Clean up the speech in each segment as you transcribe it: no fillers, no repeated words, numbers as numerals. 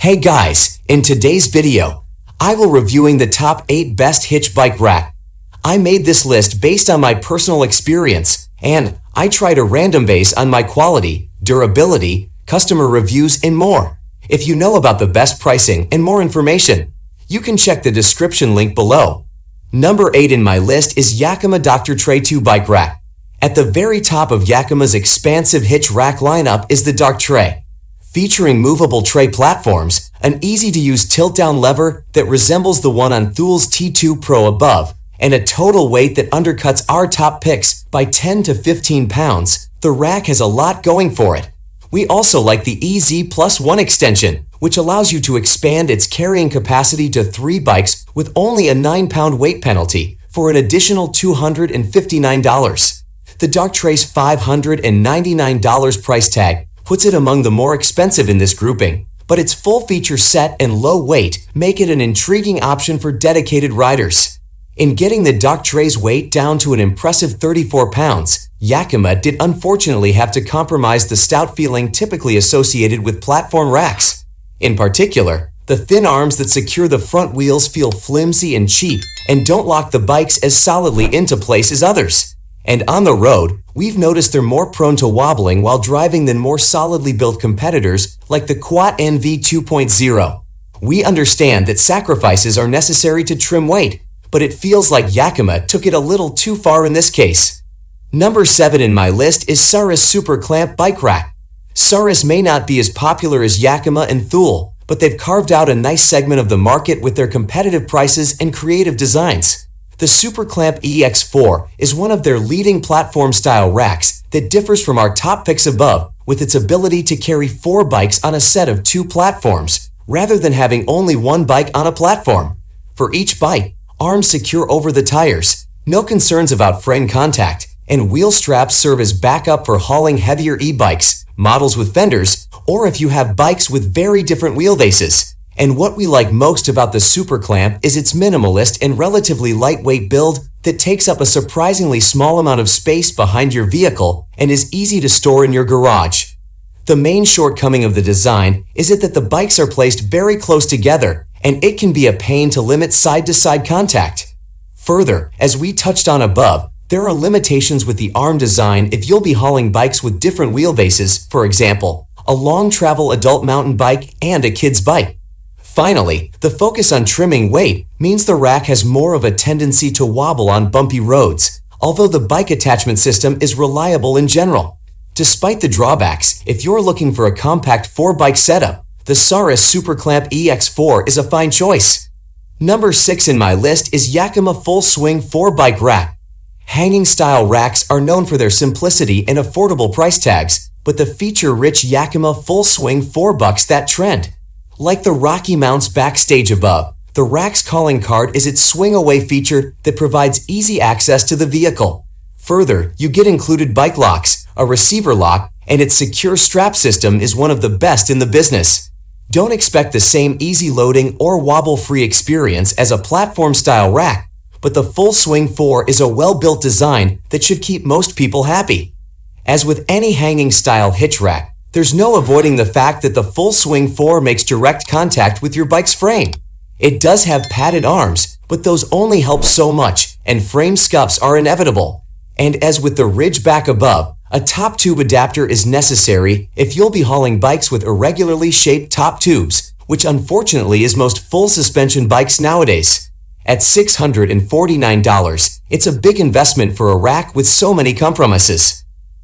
Hey guys, in today's video, I will reviewing the top 8 best Hitch bike rack. I made this list based on my personal experience, and I tried a random base on my quality, durability, customer reviews, and more. If you know about the best pricing and more information, you can check the description link below. Number 8 in my list is Yakima Dr. Tray 2 bike rack. At the very top of Yakima's expansive Hitch rack lineup is the Dr. Tray. Featuring movable tray platforms, an easy-to-use tilt-down lever that resembles the one on Thule's T2 Pro above, and a total weight that undercuts our top picks by 10 to 15 pounds, the rack has a lot going for it. We also like the EZ+1 extension, which allows you to expand its carrying capacity to 3 bikes with only a 9-pound weight penalty for an additional $259. The Dr. Tray's $599 price tag puts it among the more expensive in this grouping, but its full feature set and low weight make it an intriguing option for dedicated riders. In getting the Dr. Tray's weight down to an impressive 34 pounds, Yakima did unfortunately have to compromise the stout feeling typically associated with platform racks. In particular, the thin arms that secure the front wheels feel flimsy and cheap and don't lock the bikes as solidly into place as others. And on the road, we've noticed they're more prone to wobbling while driving than more solidly built competitors like the Kuat NV 2.0. We understand that sacrifices are necessary to trim weight, but it feels like Yakima took it a little too far in this case. Number 7 in my list is Saris Super Clamp Bike Rack. Saris may not be as popular as Yakima and Thule, but they've carved out a nice segment of the market with their competitive prices and creative designs. The Super Clamp EX4 is one of their leading platform-style racks that differs from our top picks above with its ability to carry 4 bikes on a set of 2 platforms, rather than having only 1 bike on a platform. For each bike, arms secure over the tires, no concerns about frame contact, and wheel straps serve as backup for hauling heavier e-bikes, models with fenders, or if you have bikes with very different wheelbases. And what we like most about the Super Clamp is its minimalist and relatively lightweight build that takes up a surprisingly small amount of space behind your vehicle and is easy to store in your garage. The main shortcoming of the design is that the bikes are placed very close together, and it can be a pain to limit side-to-side contact. Further, as we touched on above, there are limitations with the arm design if you'll be hauling bikes with different wheelbases, for example, a long-travel adult mountain bike and a kid's bike. Finally, the focus on trimming weight means the rack has more of a tendency to wobble on bumpy roads, although the bike attachment system is reliable in general. Despite the drawbacks, if you're looking for a compact 4-bike setup, the Saris Super Clamp EX4 is a fine choice. Number 6 in my list is Yakima Full Swing 4-Bike Rack. Hanging-style racks are known for their simplicity and affordable price tags, but the feature-rich Yakima Full Swing 4 bucks that trend. Like the Rocky Mounts backstage above, the rack's calling card is its swing-away feature that provides easy access to the vehicle. Further, you get included bike locks, a receiver lock, and its secure strap system is one of the best in the business. Don't expect the same easy loading or wobble-free experience as a platform-style rack, but the Full Swing 4 is a well-built design that should keep most people happy. As with any hanging-style hitch rack, there's no avoiding the fact that the Full Swing 4 makes direct contact with your bike's frame. It does have padded arms, but those only help so much, and frame scuffs are inevitable. And as with the ridge back above, a top tube adapter is necessary if you'll be hauling bikes with irregularly shaped top tubes, which unfortunately is most full suspension bikes nowadays. At $649, it's a big investment for a rack with so many compromises.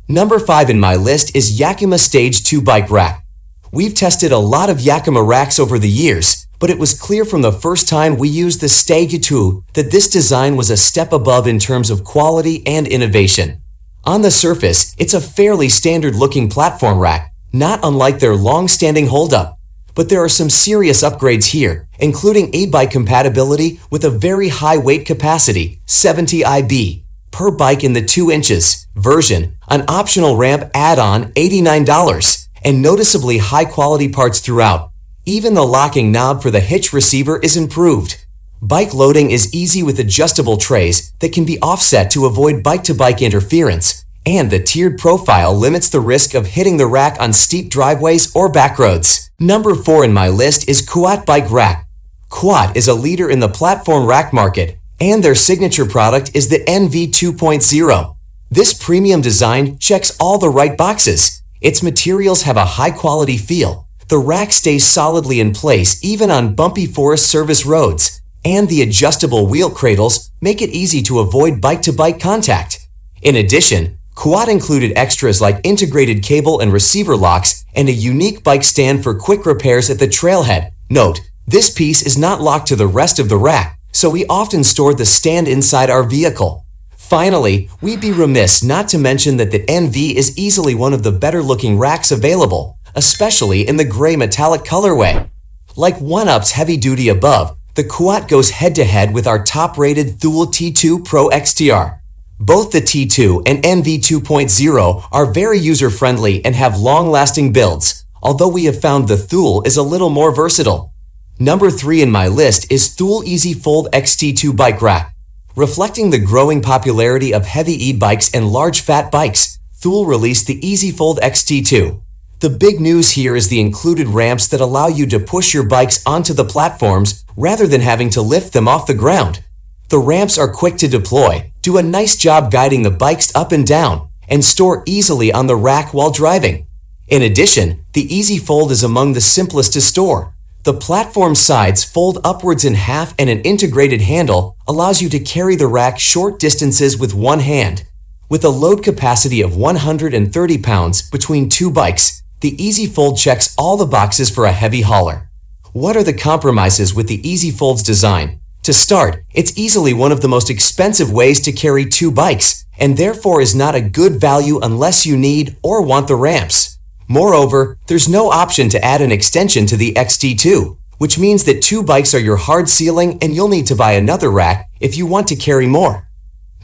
Number 5 in my list is Yakima Stage 2 Bike Rack. We've tested a lot of Yakima racks over the years, but it was clear from the first time we used the Stage 2 that this design was a step above in terms of quality and innovation. On the surface, it's a fairly standard-looking platform rack, not unlike their long-standing hold-up. But there are some serious upgrades here, including e-bike compatibility with a very high weight capacity, 70 IB, per bike in the 2 inches version, an optional ramp add-on $89, and noticeably high-quality parts throughout. Even the locking knob for the hitch receiver is improved. Bike loading is easy with adjustable trays that can be offset to avoid bike-to-bike interference, and the tiered profile limits the risk of hitting the rack on steep driveways or back roads. Number 4 in my list is Kuat Bike Rack. Kuat is a leader in the platform rack market, and their signature product is the NV 2.0. This premium design checks all the right boxes. Its materials have a high-quality feel. The rack stays solidly in place even on bumpy Forest Service roads, and the adjustable wheel cradles make it easy to avoid bike-to-bike contact. In addition, Kuat included extras like integrated cable and receiver locks and a unique bike stand for quick repairs at the trailhead. Note, this piece is not locked to the rest of the rack, so we often store the stand inside our vehicle. Finally, we'd be remiss not to mention that the NV is easily one of the better-looking racks available, especially in the gray metallic colorway. Like 1UP's heavy-duty above, the Kuat goes head-to-head with our top-rated Thule T2 Pro XTR. Both the T2 and NV 2.0 are very user-friendly and have long-lasting builds, although we have found the Thule is a little more versatile. Number 3 in my list is Thule Easy Fold XT2 Bike Rack. Reflecting the growing popularity of heavy e-bikes and large fat bikes, Thule released the Easy Fold XT2. The big news here is the included ramps that allow you to push your bikes onto the platforms rather than having to lift them off the ground. The ramps are quick to deploy, do a nice job guiding the bikes up and down, and store easily on the rack while driving. In addition, the Easy Fold is among the simplest to store. The platform sides fold upwards in half and an integrated handle allows you to carry the rack short distances with one hand. With a load capacity of 130 pounds between two bikes, the Easy Fold checks all the boxes for a heavy hauler. What are the compromises with the Easy Fold's design? To start, it's easily one of the most expensive ways to carry two bikes, and therefore is not a good value unless you need or want the ramps. Moreover, there's no option to add an extension to the XT2, which means that two bikes are your hard ceiling and you'll need to buy another rack if you want to carry more.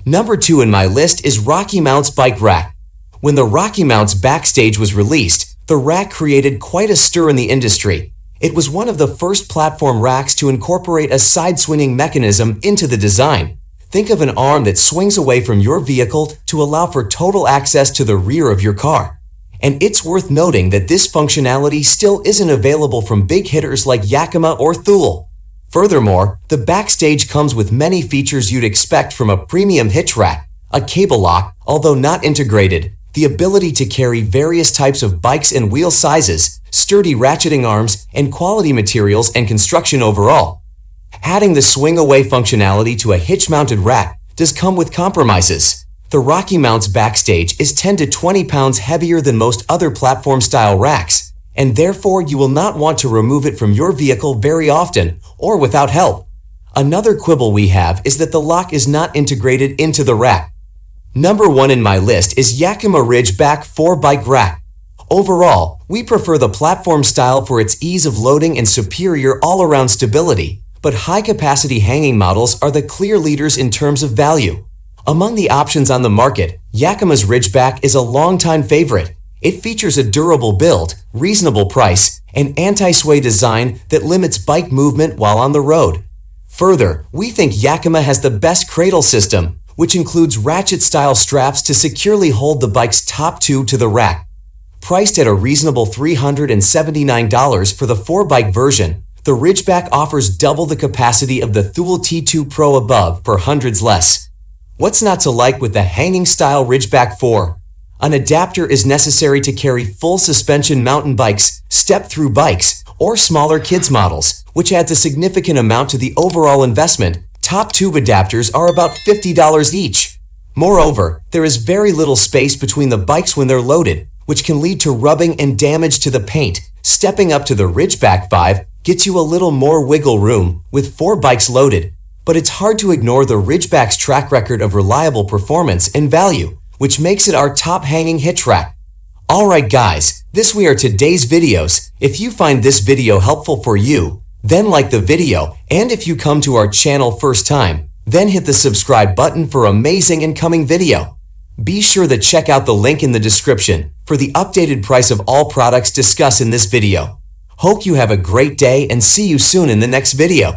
Number 2 in my list is Rocky Mount's Bike Rack. When the Rocky Mount's Backstage was released, the rack created quite a stir in the industry. It was one of the first platform racks to incorporate a side-swinging mechanism into the design. Think of an arm that swings away from your vehicle to allow for total access to the rear of your car. And it's worth noting that this functionality still isn't available from big hitters like Yakima or Thule. Furthermore, the Backstage comes with many features you'd expect from a premium hitch rack: a cable lock, although not integrated, the ability to carry various types of bikes and wheel sizes, sturdy ratcheting arms, and quality materials and construction overall. Adding the swing-away functionality to a hitch-mounted rack does come with compromises. The Rocky Mount's Backstage is 10 to 20 pounds heavier than most other platform-style racks, and therefore you will not want to remove it from your vehicle very often or without help. Another quibble we have is that the lock is not integrated into the rack. Number 1 in my list is Yakima Ridgeback 4 Bike Rack. Overall, we prefer the platform style for its ease of loading and superior all-around stability, but high-capacity hanging models are the clear leaders in terms of value. Among the options on the market, Yakima's Ridgeback is a longtime favorite. It features a durable build, reasonable price, and anti-sway design that limits bike movement while on the road. Further, we think Yakima has the best cradle system, which includes ratchet-style straps to securely hold the bike's top tube to the rack. Priced at a reasonable $379 for the 4-bike version, the Ridgeback offers double the capacity of the Thule T2 Pro above for hundreds less. What's not to like with the hanging-style Ridgeback 4? An adapter is necessary to carry full suspension mountain bikes, step-through bikes, or smaller kids models, which adds a significant amount to the overall investment. Top tube adapters are about $50 each. Moreover, there is very little space between the bikes when they're loaded, which can lead to rubbing and damage to the paint. Stepping up to the Ridgeback 5 gets you a little more wiggle room with 4 bikes loaded. But it's hard to ignore the Ridgeback's track record of reliable performance and value, which makes it our top hanging hitch rack. Alright guys, this we are today's videos. If you find this video helpful for you, then like the video, and if you come to our channel first time, then hit the subscribe button for amazing incoming video. Be sure to check out the link in the description for the updated price of all products discussed in this video. Hope you have a great day and see you soon in the next video.